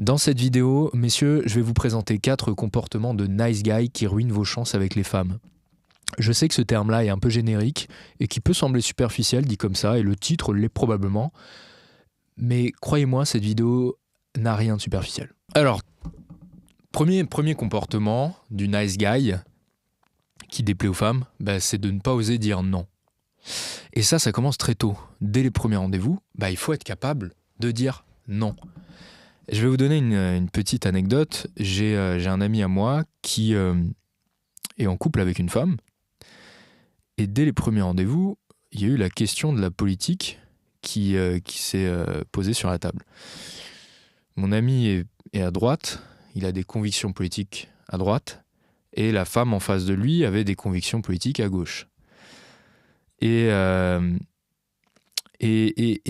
Dans cette vidéo, messieurs, je vais vous présenter 4 comportements de nice guy qui ruinent vos chances avec les femmes. Je sais que ce terme-là est un peu générique et qui peut sembler superficiel dit comme ça, et le titre l'est probablement, mais croyez-moi, cette vidéo n'a rien de superficiel. Alors, premier comportement du nice guy qui déplaît aux femmes, c'est de ne pas oser dire non. Et ça commence très tôt. Dès les premiers rendez-vous, il faut être capable de dire non. Je vais vous donner une petite anecdote. J'ai un ami à moi qui est en couple avec une femme. Et dès les premiers rendez-vous, il y a eu la question de la politique qui s'est posée sur la table. Mon ami est à droite, il a des convictions politiques à droite, et la femme en face de lui avait des convictions politiques à gauche. Et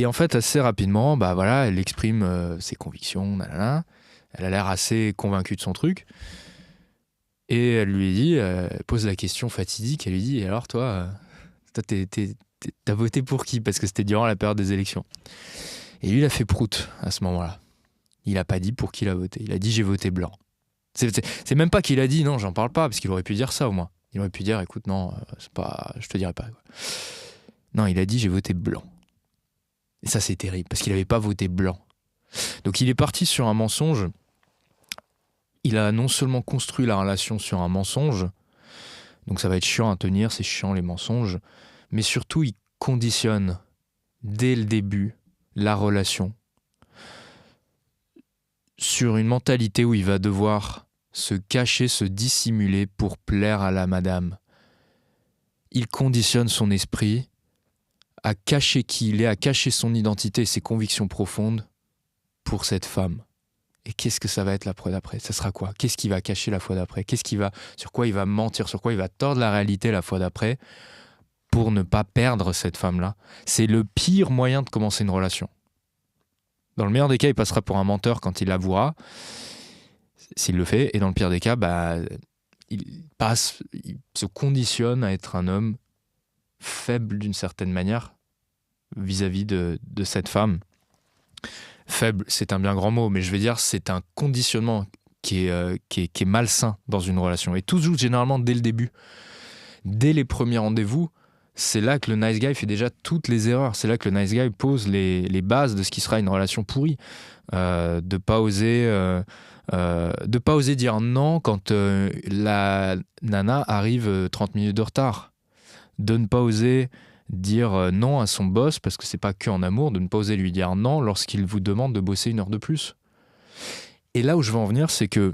en fait, assez rapidement, elle exprime ses convictions, nanana. Elle a l'air assez convaincue de son truc. Et elle lui dit, elle pose la question fatidique, elle lui dit, alors toi, t'as voté pour qui? Parce que c'était durant la période des élections. Et lui, il a fait prout à ce moment-là. Il n'a pas dit pour qui il a voté. Il a dit, j'ai voté blanc. C'est même pas qu'il a dit, non, j'en parle pas, parce qu'il aurait pu dire ça au moins. Il aurait pu dire, écoute, non, c'est pas, je te dirai pas. Quoi. Non, il a dit, j'ai voté blanc. Et ça, c'est terrible, parce qu'il n'avait pas voté blanc. Donc il est parti sur un mensonge. Il a non seulement construit la relation sur un mensonge, donc ça va être chiant à tenir, c'est chiant les mensonges, mais surtout il conditionne dès le début la relation sur une mentalité où il va devoir se cacher, se dissimuler pour plaire à la madame. Il conditionne son esprit à cacher qui il est, à cacher son identité et ses convictions profondes pour cette femme. Et qu'est-ce que ça va être la fois d'après? Ça sera quoi? Qu'est-ce qu'il va cacher la fois d'après? Sur quoi il va mentir? Sur quoi il va tordre la réalité la fois d'après pour ne pas perdre cette femme-là? C'est le pire moyen de commencer une relation. Dans le meilleur des cas, il passera pour un menteur quand il l'avouera, s'il le fait. Et dans le pire des cas, il se conditionne à être un homme faible d'une certaine manière vis-à-vis de cette femme. Faible, c'est un bien grand mot, mais je vais dire c'est un conditionnement qui est malsain dans une relation. Et tout se joue généralement dès le début. Dès les premiers rendez-vous, c'est là que le nice guy fait déjà toutes les erreurs. C'est là que le nice guy pose les bases de ce qui sera une relation pourrie. De pas oser dire non quand la nana arrive 30 minutes de retard. De ne pas oser dire non à son boss, parce que c'est pas que en amour, de ne pas oser lui dire non lorsqu'il vous demande de bosser 1 heure de plus. Et là où je veux en venir, c'est que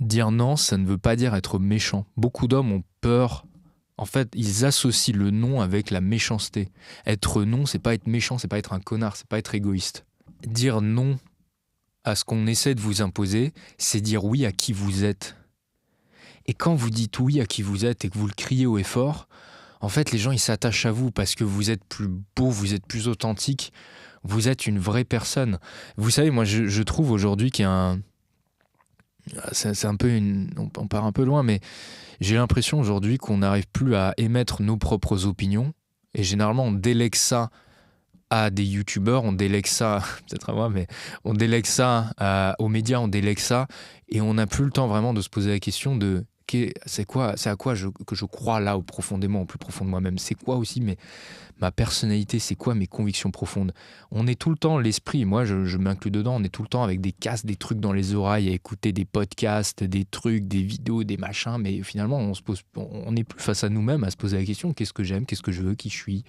dire non, ça ne veut pas dire être méchant. Beaucoup d'hommes ont peur. En fait, ils associent le non avec la méchanceté. Être non, c'est pas être méchant, c'est pas être un connard, c'est pas être égoïste. Dire non à ce qu'on essaie de vous imposer, c'est dire oui à qui vous êtes. Et quand vous dites oui à qui vous êtes et que vous le criez haut et fort, en fait, les gens, ils s'attachent à vous parce que vous êtes plus beau, vous êtes plus authentique, vous êtes une vraie personne. Vous savez, moi, je trouve aujourd'hui qu'il y a un... C'est un peu on part un peu loin, mais j'ai l'impression aujourd'hui qu'on n'arrive plus à émettre nos propres opinions. Et généralement, on délègue ça à des youtubeurs, on délègue ça, peut-être à moi, mais on délègue ça aux médias, on délègue ça, et on n'a plus le temps vraiment de se poser la question de c'est à quoi que je crois là, au plus profond de moi-même. C'est quoi aussi ma personnalité, c'est quoi mes convictions profondes. On est tout le temps, l'esprit, moi je m'inclus dedans, on est tout le temps avec des casques, des trucs dans les oreilles, à écouter des podcasts, des trucs, des vidéos, des machins, mais finalement on n'est plus face à nous-mêmes à se poser la question, qu'est-ce que j'aime, qu'est-ce que je veux, qui je suis,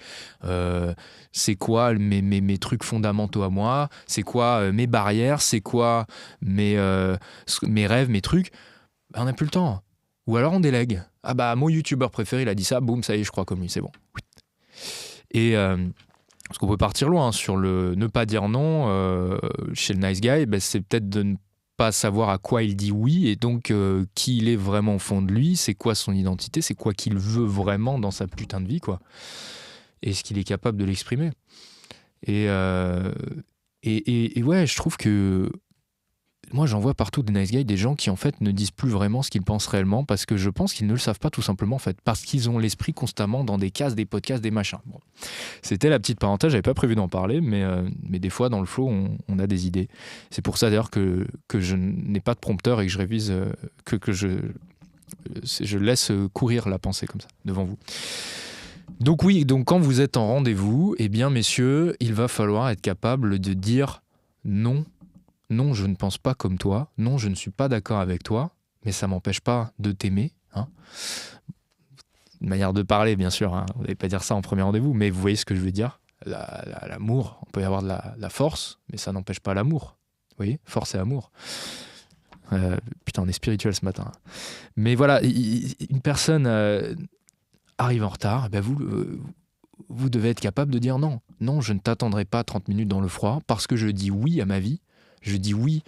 c'est quoi mes trucs fondamentaux à moi, c'est quoi mes barrières, c'est quoi mes rêves, mes trucs. On n'a plus le temps. Ou alors on délègue. Ah mon youtubeur préféré, il a dit ça, boum, ça y est, je crois comme lui, c'est bon. Et parce qu'on peut partir loin sur le ne pas dire non chez le nice guy, c'est peut-être de ne pas savoir à quoi il dit oui et donc qui il est vraiment au fond de lui, c'est quoi son identité, c'est quoi qu'il veut vraiment dans sa putain de vie, quoi. Et est-ce qu'il est capable de l'exprimer. Et ouais, je trouve que moi j'en vois partout des nice guys, des gens qui en fait ne disent plus vraiment ce qu'ils pensent réellement, parce que je pense qu'ils ne le savent pas tout simplement en fait, parce qu'ils ont l'esprit constamment dans des cases, des podcasts, des machins. Bon. C'était la petite parenthèse, j'avais pas prévu d'en parler, mais des fois dans le flow on a des idées. C'est pour ça d'ailleurs que je n'ai pas de prompteur et que je révise, que je laisse courir la pensée comme ça devant vous. Donc oui, donc quand vous êtes en rendez-vous, eh bien messieurs, il va falloir être capable de dire non. Non, je ne pense pas comme toi. Non, je ne suis pas d'accord avec toi, mais ça m'empêche pas de t'aimer. Hein. Une manière de parler, bien sûr. Hein. Vous n'allez pas dire ça en premier rendez-vous, mais vous voyez ce que je veux dire. L'amour, on peut y avoir de la force, mais ça n'empêche pas l'amour. Vous voyez, force et amour. Putain, on est spirituel ce matin. Mais voilà, une personne arrive en retard, ben vous devez être capable de dire non. Non, je ne t'attendrai pas 30 minutes dans le froid parce que je dis oui à ma vie. Je dis oui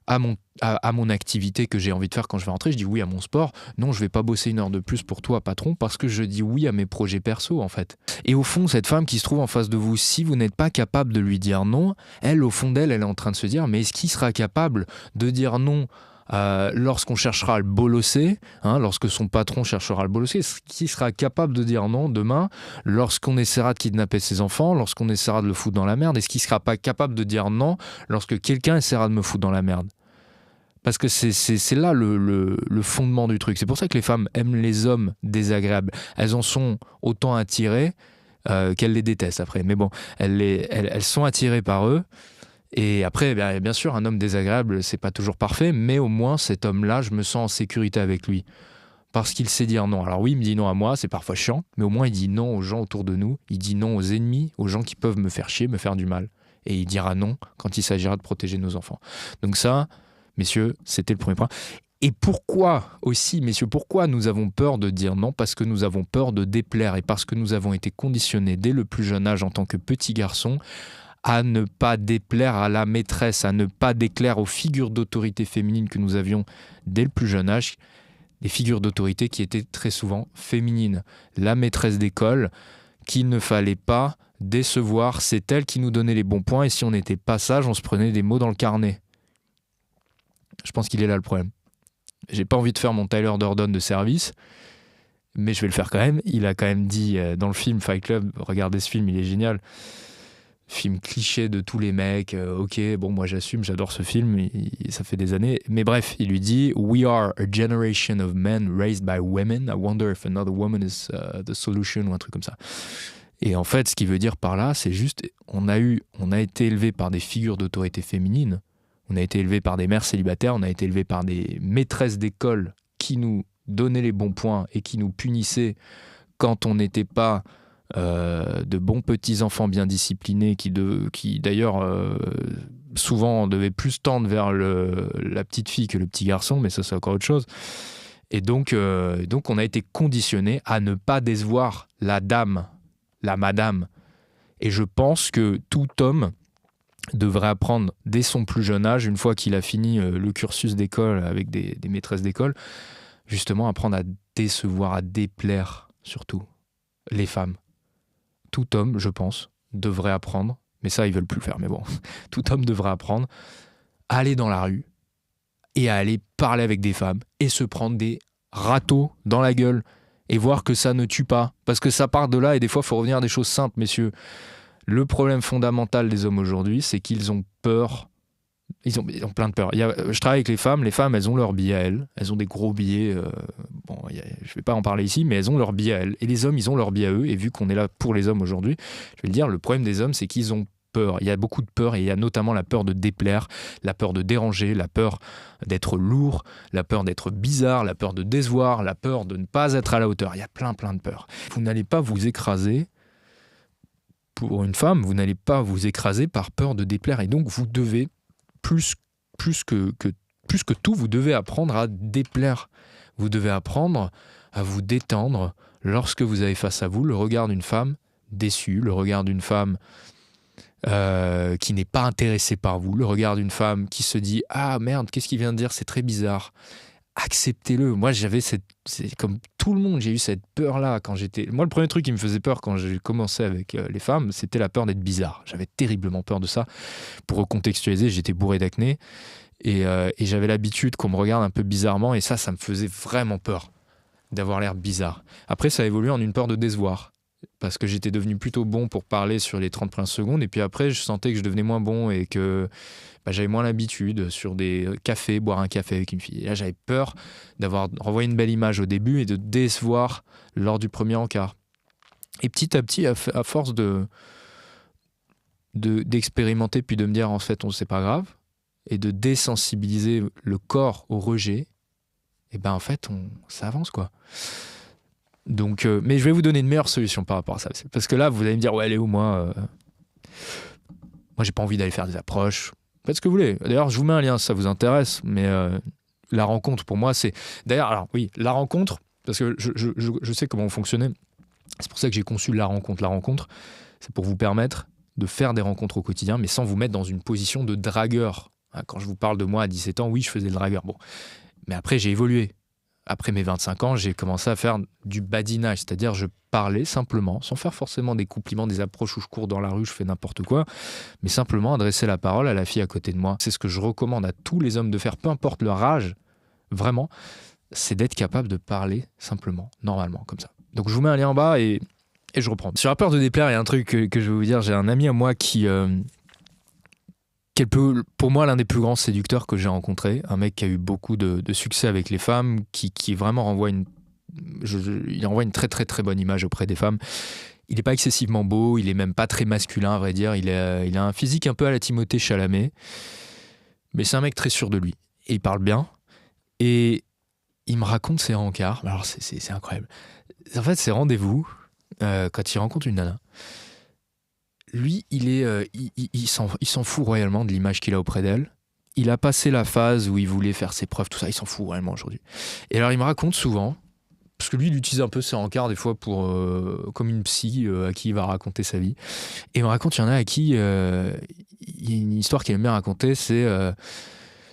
à mon activité que j'ai envie de faire quand je vais rentrer. Je dis oui à mon sport. Non, je vais pas bosser 1 heure de plus pour toi, patron, parce que je dis oui à mes projets perso, en fait. Et au fond, cette femme qui se trouve en face de vous, si vous n'êtes pas capable de lui dire non, elle, au fond d'elle, elle est en train de se dire, mais est-ce qu'il sera capable de dire non lorsqu'on cherchera à le bolosser, hein, lorsque son patron cherchera à le bolosser, est-ce qu'il sera capable de dire non demain, lorsqu'on essaiera de kidnapper ses enfants, lorsqu'on essaiera de le foutre dans la merde, est-ce qu'il sera pas capable de dire non lorsque quelqu'un essaiera de me foutre dans la merde? Parce que c'est là le fondement du truc. C'est pour ça que les femmes aiment les hommes désagréables. Elles en sont autant attirées qu'elles les détestent après. Mais bon, elles sont attirées par eux. Et après, bien sûr, un homme désagréable, c'est pas toujours parfait, mais au moins cet homme-là, je me sens en sécurité avec lui. Parce qu'il sait dire non. Alors oui, il me dit non à moi, c'est parfois chiant, mais au moins il dit non aux gens autour de nous, il dit non aux ennemis, aux gens qui peuvent me faire chier, me faire du mal. Et il dira non quand il s'agira de protéger nos enfants. Donc ça, messieurs, c'était le premier point. Et pourquoi aussi, messieurs, pourquoi nous avons peur de dire non? Parce que nous avons peur de déplaire et parce que nous avons été conditionnés dès le plus jeune âge en tant que petits garçons à ne pas déplaire à la maîtresse, à ne pas déplaire aux figures d'autorité féminine que nous avions dès le plus jeune âge, des figures d'autorité qui étaient très souvent féminines. La maîtresse d'école qu'il ne fallait pas décevoir, c'est elle qui nous donnait les bons points et si on n'était pas sage, on se prenait des mots dans le carnet. Je pense qu'il est là le problème. J'ai pas envie de faire mon Tyler Durden de service, mais je vais le faire quand même. Il a quand même dit dans le film Fight Club, regardez ce film, il est génial. Film cliché de tous les mecs, ok, bon, moi j'assume, j'adore ce film, ça fait des années. Mais bref, il lui dit « We are a generation of men raised by women. I wonder if another woman is the solution » ou un truc comme ça. Et en fait, ce qu'il veut dire par là, c'est juste, on a été élevé par des figures d'autorité féminine, on a été élevé par des mères célibataires, on a été élevé par des maîtresses d'école qui nous donnaient les bons points et qui nous punissaient quand on n'était pas de bons petits enfants bien disciplinés qui d'ailleurs souvent devaient plus tendre vers la petite fille que le petit garçon, mais ça c'est encore autre chose. Et donc on a été conditionné à ne pas décevoir la dame, la madame. Et je pense que tout homme devrait apprendre dès son plus jeune âge, une fois qu'il a fini le cursus d'école avec des maîtresses d'école, justement apprendre à décevoir, à déplaire surtout les femmes. Tout homme, je pense, devrait apprendre, mais ça ils veulent plus le faire, mais bon, tout homme devrait apprendre à aller dans la rue et à aller parler avec des femmes et se prendre des râteaux dans la gueule et voir que ça ne tue pas, parce que ça part de là et des fois il faut revenir à des choses simples, messieurs. Le problème fondamental des hommes aujourd'hui, c'est qu'ils ont peur. Ils ont plein de peur. Je travaille avec les femmes, elles ont leurs billets à elles, elles ont des gros billets, je ne vais pas en parler ici, mais elles ont leurs billets à elles, et les hommes, ils ont leurs billets à eux, et vu qu'on est là pour les hommes aujourd'hui, je vais le dire, le problème des hommes, c'est qu'ils ont peur, il y a beaucoup de peur, et il y a notamment la peur de déplaire, la peur de déranger, la peur d'être lourd, la peur d'être bizarre, la peur de décevoir, la peur de ne pas être à la hauteur, il y a plein de peurs. Vous n'allez pas vous écraser, pour une femme, vous n'allez pas vous écraser par peur de déplaire, et donc vous devez plus que tout, vous devez apprendre à déplaire. Vous devez apprendre à vous détendre lorsque vous avez face à vous le regard d'une femme déçue, le regard d'une femme qui n'est pas intéressée par vous, le regard d'une femme qui se dit « Ah merde, qu'est-ce qu'il vient de dire? C'est très bizarre. » Acceptez-le. Moi, c'est comme tout le monde, j'ai eu cette peur-là quand j'étais... Moi, le premier truc qui me faisait peur quand j'ai commencé avec les femmes, c'était la peur d'être bizarre. J'avais terriblement peur de ça. Pour recontextualiser, j'étais bourré d'acné Et j'avais l'habitude qu'on me regarde un peu bizarrement, et ça me faisait vraiment peur d'avoir l'air bizarre. Après, ça a évolué en une peur de décevoir, parce que j'étais devenu plutôt bon pour parler sur les 30 premières secondes, et puis après, je sentais que je devenais moins bon et que j'avais moins l'habitude sur des cafés, boire un café avec une fille. Et là, j'avais peur d'avoir renvoyé une belle image au début et de décevoir lors du premier encart. Et petit à petit, à force d'expérimenter, puis de me dire, en fait, c'est pas grave, et de désensibiliser le corps au rejet, et ben en fait, ça avance, quoi. Donc, mais je vais vous donner une meilleure solution par rapport à ça. Parce que là, vous allez me dire, ouais, Léo, moi, j'ai pas envie d'aller faire des approches. Faites ce que vous voulez. D'ailleurs, je vous mets un lien si ça vous intéresse, mais la rencontre, pour moi, c'est... D'ailleurs, alors oui, la rencontre, parce que je sais comment vous fonctionnez, c'est pour ça que j'ai conçu la rencontre. La rencontre, c'est pour vous permettre de faire des rencontres au quotidien, mais sans vous mettre dans une position de dragueur. Quand je vous parle de moi à 17 ans, oui, je faisais le dragueur. Bon. Mais après, j'ai évolué. Après mes 25 ans, j'ai commencé à faire du badinage, c'est-à-dire je parlais simplement, sans faire forcément des compliments, des approches où je cours dans la rue, je fais n'importe quoi, mais simplement adresser la parole à la fille à côté de moi. C'est ce que je recommande à tous les hommes de faire, peu importe leur âge, vraiment, c'est d'être capable de parler simplement, normalement, comme ça. Donc je vous mets un lien en bas et je reprends. Sur la peur de déplaire, il y a un truc que je vais vous dire. J'ai un ami à moi qui est pour moi l'un des plus grands séducteurs que j'ai rencontré. Un mec qui a eu beaucoup de succès avec les femmes, qui vraiment renvoie il envoie une très très très bonne image auprès des femmes. Il n'est pas excessivement beau, il est même pas très masculin à vrai dire. Il a un physique un peu à la Timothée Chalamet, mais c'est un mec très sûr de lui. Et il parle bien. Et il me raconte ses rencarts. Alors c'est incroyable. En fait, ses rendez-vous, quand il rencontre une nana, lui, il s'en fout royalement de l'image qu'il a auprès d'elle. Il a passé la phase où il voulait faire ses preuves, tout ça, il s'en fout royalement aujourd'hui. Et alors, il me raconte souvent, parce que lui, il utilise un peu ses rencarts des fois comme une psy à qui il va raconter sa vie. Et il me raconte, il y en a à qui il y a une histoire qu'il aime bien raconter, c'est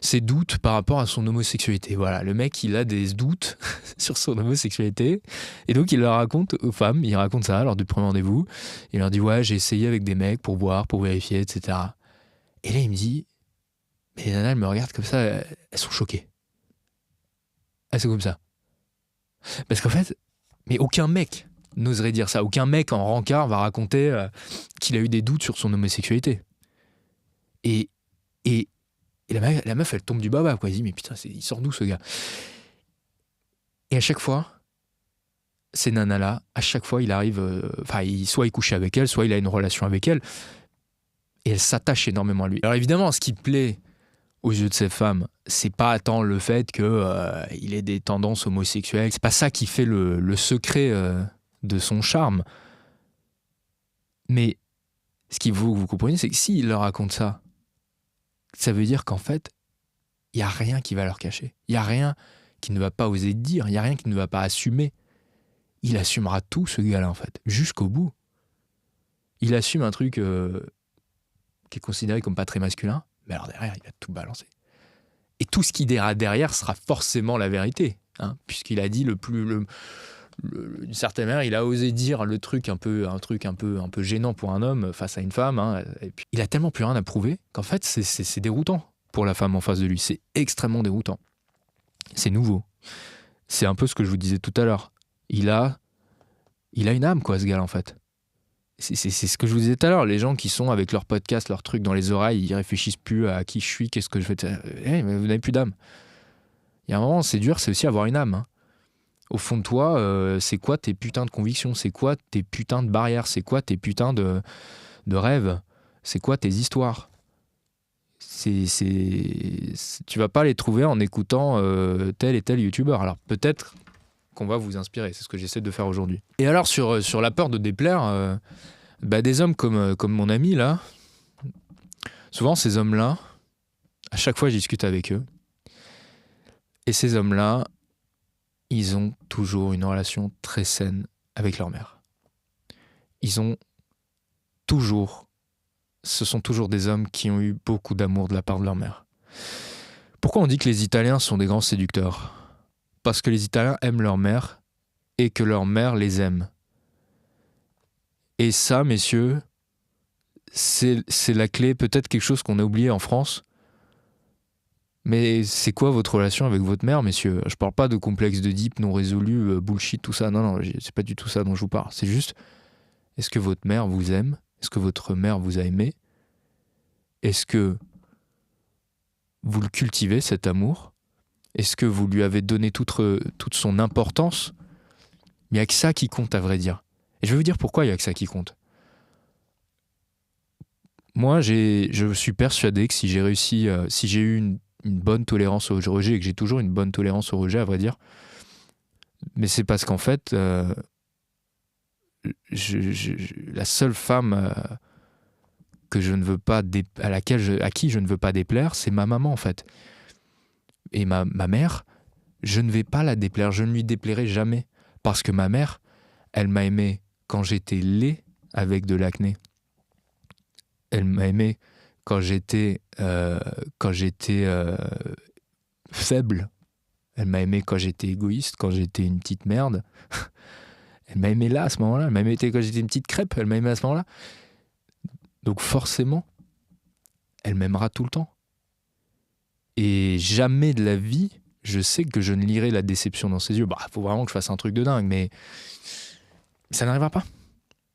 ses doutes par rapport à son homosexualité. Voilà, le mec, il a des doutes sur son homosexualité. Et donc, il leur raconte aux femmes, il raconte ça lors du premier rendez-vous. Il leur dit, ouais, j'ai essayé avec des mecs pour voir, pour vérifier, etc. Et là, il me dit, mais les nanas, elles me regardent comme ça, elles sont choquées. Elles sont comme ça. Parce qu'en fait, mais aucun mec n'oserait dire ça. Aucun mec en rencard va raconter qu'il a eu des doutes sur son homosexualité. Et la meuf, elle tombe du baba, quoi. Elle dit, mais putain, il sort d'où ce gars? Et à chaque fois, ces nanas-là, à chaque fois, il arrive, soit il couche avec elle, soit il a une relation avec elle, et elle s'attache énormément à lui. Alors évidemment, ce qui plaît aux yeux de ces femmes, c'est pas tant le fait qu'il ait des tendances homosexuelles, c'est pas ça qui fait le secret de son charme. Mais ce qu'il faut que vous compreniez, c'est que s'il leur raconte ça, ça veut dire qu'en fait, il n'y a rien qui va leur cacher. Il n'y a rien qu'il ne va pas oser dire. Il n'y a rien qu'il ne va pas assumer. Il assumera tout, ce gars-là, en fait, jusqu'au bout. Il assume un truc qui est considéré comme pas très masculin, mais alors derrière, il va tout balancer. Et tout ce qui ira derrière sera forcément la vérité, hein, puisqu'il a dit d'une certaine manière, il a osé dire un truc un peu gênant pour un homme face à une femme, hein, et puis il a tellement plus rien à prouver qu'en fait c'est déroutant pour la femme en face de lui. C'est extrêmement déroutant. C'est nouveau. C'est un peu ce que je vous disais tout à l'heure. Il a une âme, quoi, ce gars-là, en fait. C'est ce que je vous disais tout à l'heure. Les gens qui sont avec leur podcast, leur truc dans les oreilles, ils réfléchissent plus à qui je suis, qu'est-ce que je fais. Mais vous n'avez plus d'âme. Il y a un moment, c'est dur, c'est aussi avoir une âme, hein. Au fond de toi, c'est quoi tes putains de convictions? C'est quoi tes putains de barrières? C'est quoi tes putains de rêves? C'est quoi tes histoires? Tu vas pas les trouver en écoutant tel et tel youtubeur. Alors peut-être qu'on va vous inspirer, c'est ce que j'essaie de faire aujourd'hui. Et alors sur la peur de déplaire, des hommes comme mon ami là, souvent ces hommes-là, à chaque fois je discute avec eux, et ces hommes-là, ils ont toujours une relation très saine avec leur mère. Ce sont toujours des hommes qui ont eu beaucoup d'amour de la part de leur mère. Pourquoi on dit que les Italiens sont des grands séducteurs? Parce que les Italiens aiment leur mère et que leur mère les aime. Et ça, messieurs, c'est la clé, peut-être quelque chose qu'on a oublié en France, Mais c'est quoi votre relation avec votre mère, messieurs? Je parle pas de complexe d'Oedipe non résolu, bullshit, tout ça. Non, c'est pas du tout ça dont je vous parle. C'est juste, est-ce que votre mère vous aime? Est-ce que votre mère vous a aimé? Est-ce que vous le cultivez, cet amour? Est-ce que vous lui avez donné toute son importance? Mais il n'y a que ça qui compte, à vrai dire. Et je vais vous dire pourquoi il n'y a que ça qui compte. Moi, je suis persuadé que si j'ai réussi, si j'ai eu une bonne tolérance au rejet, et que j'ai toujours une bonne tolérance au rejet, à vrai dire, mais c'est parce qu'en fait, la seule femme que je ne veux pas à qui je ne veux pas déplaire, c'est ma maman, en fait. Et ma mère, je ne vais pas la déplaire, je ne lui déplairai jamais. Parce que ma mère, elle m'a aimé quand j'étais laid avec de l'acné. Elle m'a aimé quand j'étais faible. Elle m'a aimé quand j'étais égoïste, quand j'étais une petite merde. Elle m'a aimé là, à ce moment-là. Elle m'a aimé quand j'étais une petite crêpe. Elle m'a aimé à ce moment-là. Donc forcément, elle m'aimera tout le temps. Et jamais de la vie, je sais que je ne lirai la déception dans ses yeux. Bah, faut vraiment que je fasse un truc de dingue, mais ça n'arrivera pas.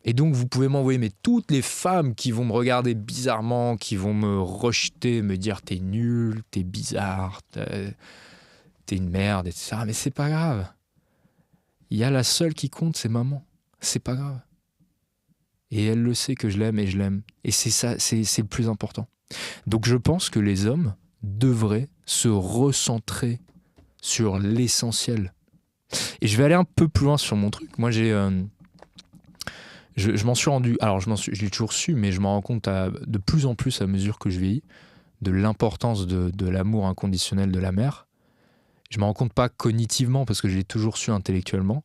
Et donc, vous pouvez m'envoyer toutes les femmes qui vont me regarder bizarrement, qui vont me rejeter, me dire t'es nul, t'es bizarre, t'es une merde, etc. Mais c'est pas grave. Il y a la seule qui compte, c'est maman. C'est pas grave. Et elle le sait que je l'aime et je l'aime. Et c'est ça, c'est le plus important. Donc je pense que les hommes devraient se recentrer sur l'essentiel. Et je vais aller un peu plus loin sur mon truc. Moi, je m'en suis rendu... Alors, je l'ai toujours su, mais je m'en rends compte de plus en plus à mesure que je vieillis, de l'importance de l'amour inconditionnel de la mère. Je m'en rends compte pas cognitivement, parce que je l'ai toujours su intellectuellement,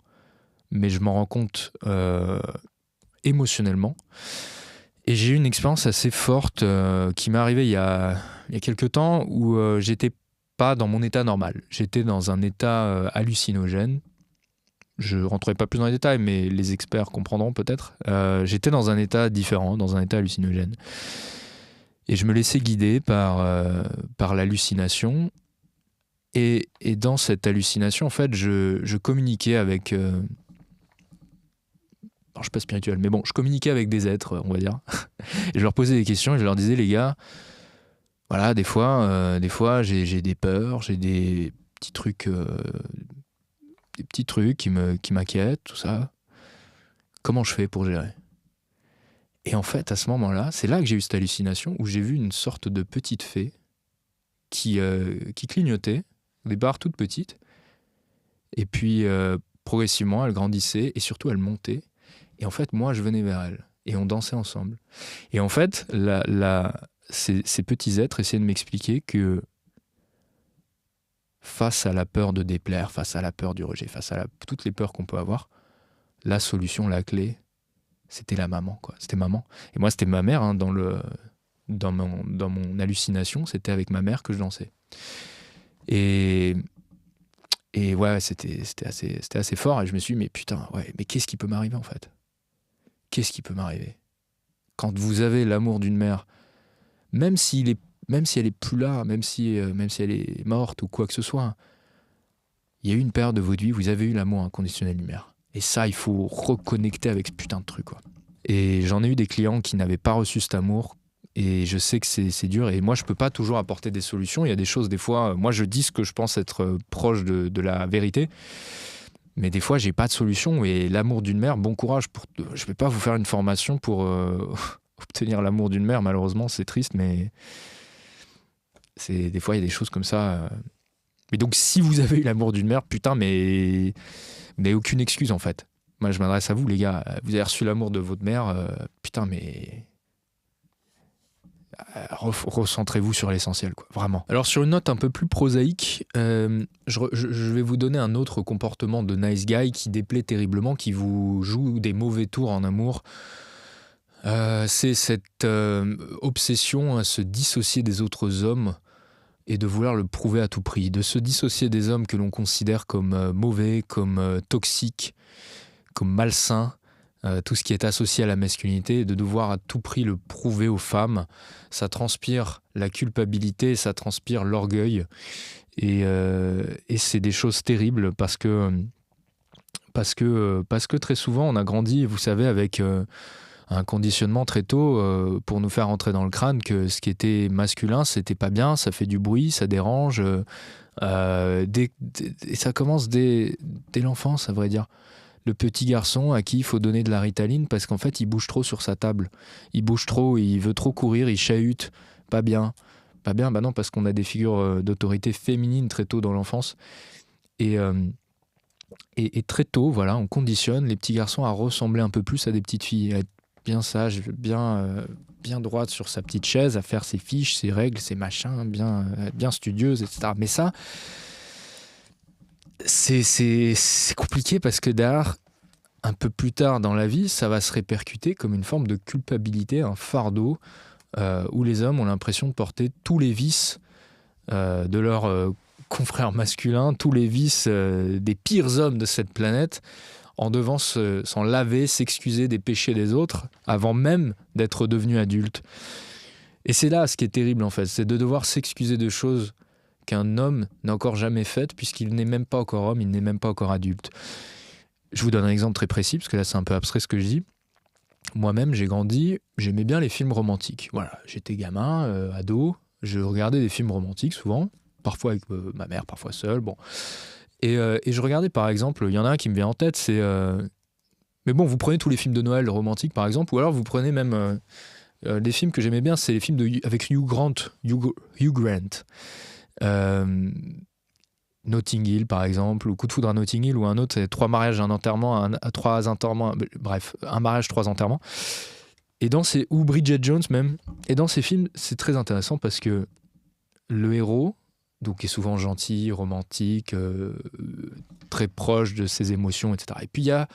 mais je m'en rends compte émotionnellement. Et j'ai eu une expérience assez forte qui m'est arrivée il y a quelques temps où j'étais pas dans mon état normal. J'étais dans un état hallucinogène. Je rentrerai pas plus dans les détails, mais les experts comprendront peut-être. J'étais dans un état différent, dans un état hallucinogène. Et je me laissais guider par l'hallucination. Et dans cette hallucination, en fait, je communiquais avec... alors, je suis pas spirituel, mais bon, je communiquais avec des êtres, on va dire. Et je leur posais des questions et je leur disais, les gars, voilà, des fois j'ai des peurs, j'ai des petits trucs qui m'inquiètent, tout ça. Comment je fais pour gérer? Et en fait, à ce moment-là, c'est là que j'ai eu cette hallucination où j'ai vu une sorte de petite fée qui clignotait, au départ toute petite, et puis progressivement, elle grandissait et surtout, elle montait. Et en fait, moi, je venais vers elle et on dansait ensemble. Et en fait, ces petits êtres essayaient de m'expliquer que face à la peur de déplaire, face à la peur du rejet, face à toutes les peurs qu'on peut avoir, la solution, la clé, c'était la maman, quoi. C'était maman. Et moi, c'était ma mère, hein, dans mon hallucination, c'était avec ma mère que je dansais. Et ouais, c'était assez fort. Et je me suis dit, mais putain, ouais, mais qu'est-ce qui peut m'arriver, en fait? Qu'est-ce qui peut m'arriver? Quand vous avez l'amour d'une mère, même si elle est plus là, même si elle est morte ou quoi que ce soit, il y a eu une période de votre vie, vous avez eu l'amour inconditionnel d'une mère. Et ça, il faut reconnecter avec ce putain de truc, quoi. Et j'en ai eu des clients qui n'avaient pas reçu cet amour, et je sais que c'est dur, et moi, je peux pas toujours apporter des solutions. Il y a des choses, des fois, moi, je dis ce que je pense être proche de la vérité, mais des fois, j'ai pas de solution, et l'amour d'une mère, bon courage. Je vais pas vous faire une formation pour obtenir l'amour d'une mère, malheureusement, c'est triste, mais des fois, il y a des choses comme ça. Et donc, si vous avez eu l'amour d'une mère, putain, mais aucune excuse, en fait. Moi, je m'adresse à vous, les gars. Vous avez reçu l'amour de votre mère, putain, mais recentrez-vous sur l'essentiel, quoi, vraiment. Alors, sur une note un peu plus prosaïque, je vais vous donner un autre comportement de nice guy qui déplaît terriblement, qui vous joue des mauvais tours en amour. C'est cette obsession à se dissocier des autres hommes et de vouloir le prouver à tout prix, de se dissocier des hommes que l'on considère comme mauvais, comme toxiques, comme malsains, tout ce qui est associé à la masculinité, de devoir à tout prix le prouver aux femmes. Ça transpire la culpabilité, ça transpire l'orgueil. Et c'est des choses terribles parce que très souvent on a grandi, vous savez, avec un conditionnement très tôt pour nous faire entrer dans le crâne que ce qui était masculin, c'était pas bien, ça fait du bruit, ça dérange. Et ça commence dès l'enfance, à vrai dire. Le petit garçon à qui il faut donner de la Ritaline parce qu'en fait il bouge trop sur sa table. Il bouge trop, il veut trop courir, il chahute. Pas bien. Pas bien, bah non, parce qu'on a des figures d'autorité féminine très tôt dans l'enfance. Et très tôt, voilà, on conditionne les petits garçons à ressembler un peu plus à des petites filles, à être bien sages, bien droite sur sa petite chaise, à faire ses fiches, ses règles, ses machins, bien studieuse, etc. Mais ça, c'est compliqué parce que derrière, un peu plus tard dans la vie, ça va se répercuter comme une forme de culpabilité, un fardeau, où les hommes ont l'impression de porter tous les vices de leurs confrères masculins, tous les vices des pires hommes de cette planète, en devant s'en laver, s'excuser des péchés des autres, avant même d'être devenus adultes. Et c'est là ce qui est terrible en fait, c'est de devoir s'excuser de choses qu'un homme n'a encore jamais faites, puisqu'il n'est même pas encore homme, il n'est même pas encore adulte. Je vous donne un exemple très précis, parce que là c'est un peu abstrait ce que je dis. Moi-même, j'ai grandi, j'aimais bien les films romantiques. Voilà, j'étais gamin, ado, je regardais des films romantiques souvent, parfois avec ma mère, parfois seul. Bon. Et je regardais par exemple, il y en a un qui me vient en tête, c'est... Mais bon, vous prenez tous les films de Noël romantiques par exemple, ou alors vous prenez même... les films que j'aimais bien, c'est les films avec Hugh Grant. Notting Hill par exemple, ou Coup de foudre à Notting Hill, ou un autre, c'est 3 mariages, un enterrement, 3 enterrements, bref, un mariage, 3 enterrements. Ou Bridget Jones même. Et dans ces films, c'est très intéressant parce que le héros, donc est souvent gentil, romantique, très proche de ses émotions, etc. Et puis il y a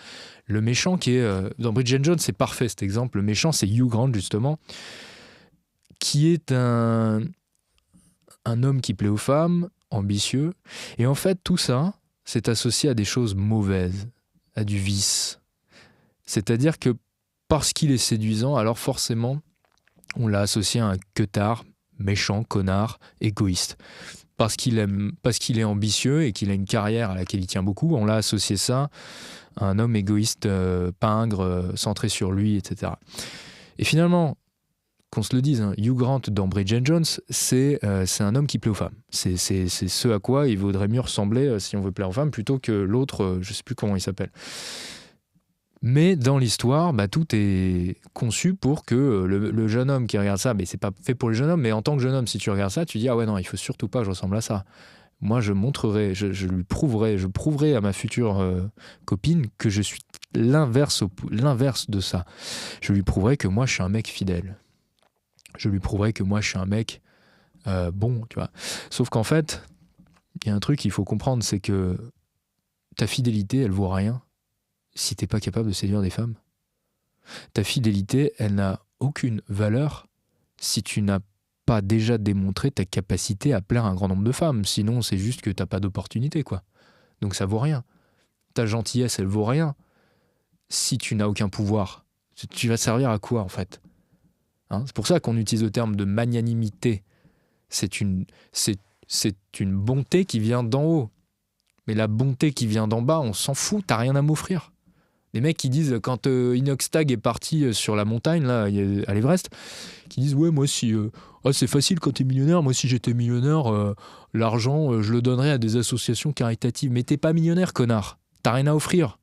le méchant qui est... dans Bridget Jones, c'est parfait cet exemple. Le méchant, c'est Hugh Grant justement, qui est un homme qui plaît aux femmes, ambitieux. Et en fait, tout ça, c'est associé à des choses mauvaises, à du vice. C'est-à-dire que parce qu'il est séduisant, alors forcément, on l'a associé à un queutard, méchant, connard, égoïste. Parce qu'il est ambitieux et qu'il a une carrière à laquelle il tient beaucoup, on l'a associé ça à un homme égoïste, pingre, centré sur lui, etc. Et finalement, qu'on se le dise, hein, Hugh Grant dans Bridget Jones, c'est un homme qui plaît aux femmes. C'est ce à quoi il vaudrait mieux ressembler si on veut plaire aux femmes, plutôt que l'autre, je ne sais plus comment il s'appelle. Mais dans l'histoire, tout est conçu pour que le jeune homme qui regarde ça, mais c'est pas fait pour le jeune homme, mais en tant que jeune homme, si tu regardes ça, tu dis ah ouais non, il faut surtout pas que je ressemble à ça. Moi, je montrerai, je lui prouverai, je prouverai à ma future copine que je suis l'inverse de ça. Je lui prouverai que moi, je suis un mec fidèle. Je lui prouverai que moi, je suis un mec bon, tu vois. Sauf qu'en fait, il y a un truc qu'il faut comprendre, c'est que ta fidélité, elle vaut rien si t'es pas capable de séduire des femmes. Ta fidélité, elle n'a aucune valeur si tu n'as pas déjà démontré ta capacité à plaire à un grand nombre de femmes. Sinon, c'est juste que t'as pas d'opportunité, quoi. Donc ça vaut rien. Ta gentillesse, elle vaut rien si tu n'as aucun pouvoir. Tu vas servir à quoi, en fait ? Hein, c'est pour ça qu'on utilise le terme de magnanimité. C'est une bonté qui vient d'en haut. Mais la bonté qui vient d'en bas, on s'en fout, t'as rien à m'offrir. Les mecs qui disent, quand Inoxtag est parti sur la montagne, là, à l'Everest, qui disent, ouais, moi, si c'est facile quand t'es millionnaire, moi, si j'étais millionnaire, l'argent, je le donnerais à des associations caritatives. Mais t'es pas millionnaire, connard. T'as rien à offrir.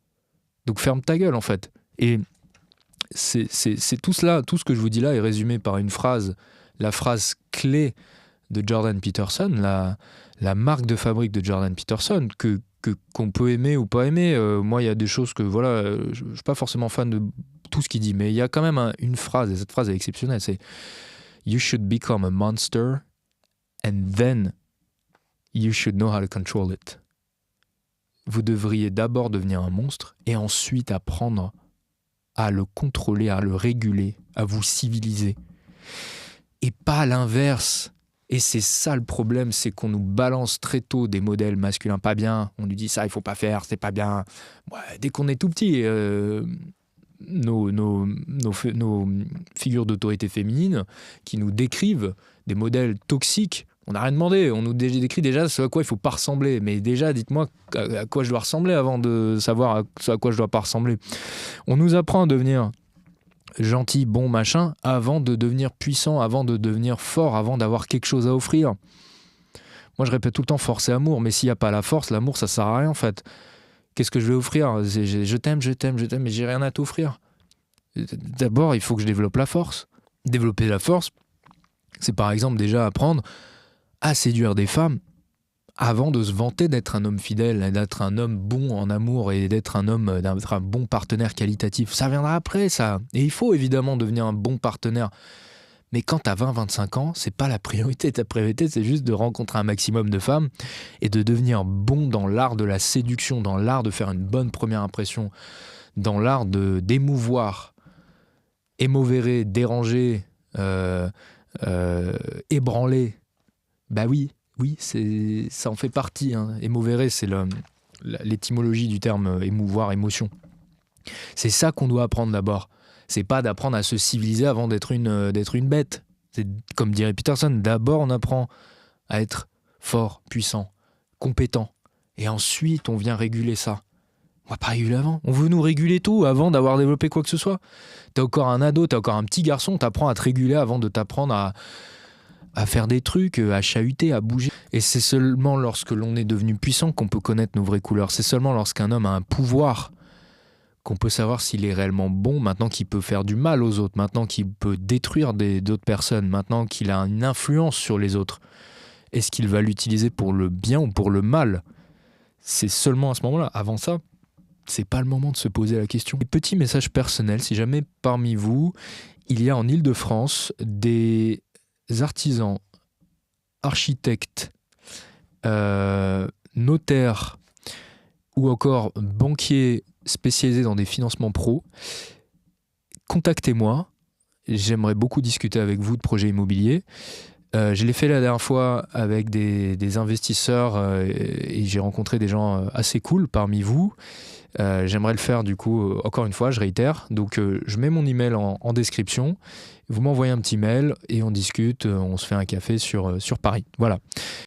Donc ferme ta gueule, en fait. Et c'est tout cela, tout ce que je vous dis là est résumé par une phrase, la phrase clé de Jordan Peterson, la marque de fabrique de Jordan Peterson, qu'on peut aimer ou pas aimer. Moi, il y a des choses que, voilà, je ne suis pas forcément fan de tout ce qu'il dit, mais il y a quand même une phrase, et cette phrase est exceptionnelle, c'est « You should become a monster and then you should know how to control it ». Vous devriez d'abord devenir un monstre et ensuite apprendre à le contrôler, à le réguler, à vous civiliser. Et pas l'inverse. Et c'est ça le problème, c'est qu'on nous balance très tôt des modèles masculins pas bien. On nous dit ça, il faut pas faire, c'est pas bien. Ouais, dès qu'on est tout petit, nos figures d'autorité féminine qui nous décrivent des modèles toxiques. On n'a rien demandé, on nous décrit déjà ce à quoi il ne faut pas ressembler. Mais déjà, dites-moi à quoi je dois ressembler avant de savoir ce à quoi je ne dois pas ressembler. On nous apprend à devenir gentil, bon, machin, avant de devenir puissant, avant de devenir fort, avant d'avoir quelque chose à offrir. Moi, je répète tout le temps force et amour, mais s'il n'y a pas la force, l'amour, ça sert à rien en fait. Qu'est-ce que je vais offrir ? Je t'aime, mais j'ai rien à t'offrir. D'abord, il faut que je développe la force. Développer la force, c'est par exemple déjà apprendre à séduire des femmes avant de se vanter d'être un homme fidèle, d'être un homme bon en amour et d'être un bon partenaire qualitatif. Ça viendra après, ça. Et il faut évidemment devenir un bon partenaire. Mais quand t'as 20-25 ans, c'est pas la priorité. Ta priorité, c'est juste de rencontrer un maximum de femmes et de devenir bon dans l'art de la séduction, dans l'art de faire une bonne première impression, dans l'art d'émouvoir, émauvérer, déranger, ébranler. Bah oui, ça en fait partie. Hein. Émauvérer, c'est l'étymologie du terme émouvoir, émotion. C'est ça qu'on doit apprendre d'abord. C'est pas d'apprendre à se civiliser avant d'être une bête. C'est comme dirait Peterson, d'abord on apprend à être fort, puissant, compétent. Et ensuite on vient réguler ça. On va pas réguler avant. On veut nous réguler tout avant d'avoir développé quoi que ce soit. T'es encore un ado, t'es encore un petit garçon, t'apprends à te réguler avant de t'apprendre à faire des trucs, à chahuter, à bouger. Et c'est seulement lorsque l'on est devenu puissant qu'on peut connaître nos vraies couleurs. C'est seulement lorsqu'un homme a un pouvoir qu'on peut savoir s'il est réellement bon, maintenant qu'il peut faire du mal aux autres, maintenant qu'il peut détruire d'autres personnes, maintenant qu'il a une influence sur les autres. Est-ce qu'il va l'utiliser pour le bien ou pour le mal ? C'est seulement à ce moment-là. Avant ça, c'est pas le moment de se poser la question. Petit message personnel, si jamais parmi vous, il y a en Île-de-France des artisans, architectes, notaires ou encore banquiers spécialisés dans des financements pro, contactez-moi. J'aimerais beaucoup discuter avec vous de projets immobiliers. Je l'ai fait la dernière fois avec des investisseurs et j'ai rencontré des gens assez cool parmi vous. J'aimerais le faire du coup, encore une fois, je réitère. Donc je mets mon email en description. Vous m'envoyez un petit mail et on discute, on se fait un café sur Paris. Voilà.